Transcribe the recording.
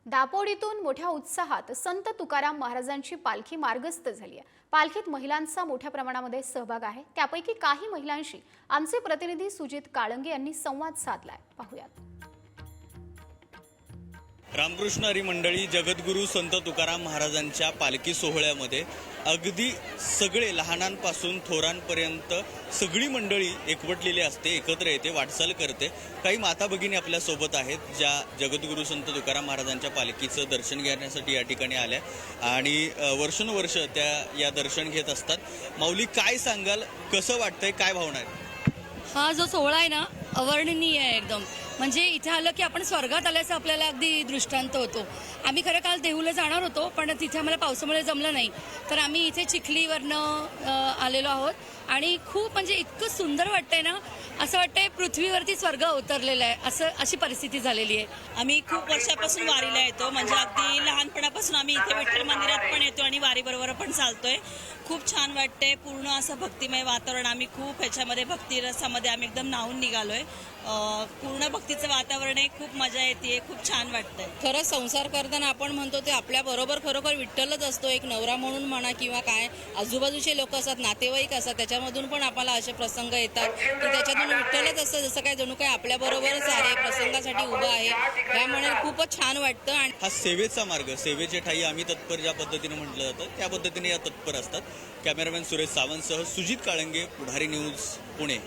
दापोडीतून मोठ्या उत्साहात संत तुकाराम महाराजांची पालखी मार्गस्थ झाली आहे। पालखीत महिलांचा मोठ्या प्रमाणामध्ये सहभाग आहे। त्यापैकी काही महिलांशी आमचे प्रतिनिधी सुजित काळंगे यांनी संवाद साधलाय। पाहूयात। रामकृष्ण हरी मंडळी जगद्गुरू संत तुकाराम महाराजांच्या पालखी सोहळ्यामध्ये अगदी सगळे लहानांपासून थोरांपर्यंत सगळी मंडळी एकवटलेली असते, एकत्र येते, वाटचाल करते। काही माता भगिनी आपल्या सोबत आहेत ज्या जगद्गुरू संत तुकाराम महाराजांच्या पालखीचं दर्शन घेण्यासाठी या ठिकाणी आल्या आणि वर्षानुवर्ष त्या या दर्शन घेत असतात। माऊली, काय सांगाल, कसं वाटतंय, काय भावना आहेत? हा जो सोहळा आहे ना, अवर्णनीय आहे एकदम। म्हणजे इथे आलं की आपण स्वर्गात आल्याचं आपल्याला अगदी दृष्टांत होतो। आम्ही खरं काल देहूला जाणार होतो, पण तिथे आम्हाला पावसामुळे जमलं नाही, तर आम्ही इथे चिखलीवरनं आलेलो आहोत आणि खूप म्हणजे इतकं सुंदर वाटतंय ना, असं वाटतंय पृथ्वीवरती स्वर्ग अवतरलेला आहे, अशी परिस्थिती झालेली आहे। आम्ही खूप वर्षापासून वारीला येतो, म्हणजे अगदी लहानपणापासून आम्ही इथे विठ्ठल मंदिरात पण येतो आणि वारीबरोबर पण चालतोय। खूप छान वाटतंय, पूर्ण असं भक्तिमय वातावरण। आम्ही खूप ह्याच्यामध्ये भक्ती रसामध्ये आम्ही एकदम न्हाऊन निघालोय। पूर्ण भक्तीचं वातावरण आहे, खूप मजा येते, खूप छान वाटतंय। खरं संसार करताना आपण म्हणतो ते आपल्या बरोबर खरोखर विठ्ठलच असतो, एक नवरा म्हणून म्हणा किंवा काय आजूबाजूचे लोक असतात, नातेवाईक असतात, त्याच्यामधून पण आपल्याला असे प्रसंग येतात की त्याच्यातून विठ्ठलच असतं, जसं काय जणू काय आपल्या बरोबरच आहे, प्रसंगासाठी उभं आहे। त्यामुळे खूपच छान वाटतं। आणि हा सेवेचा मार्ग, सेवेचे ठाई आम्ही तत्पर ज्या पद्धतीने म्हटलं जातं त्या पद्धतीने या तत्पर असतात। कॅमेरामॅन सुरेश सावंतसह सुजित काळंगे, पुढारी न्यूज, पुणे।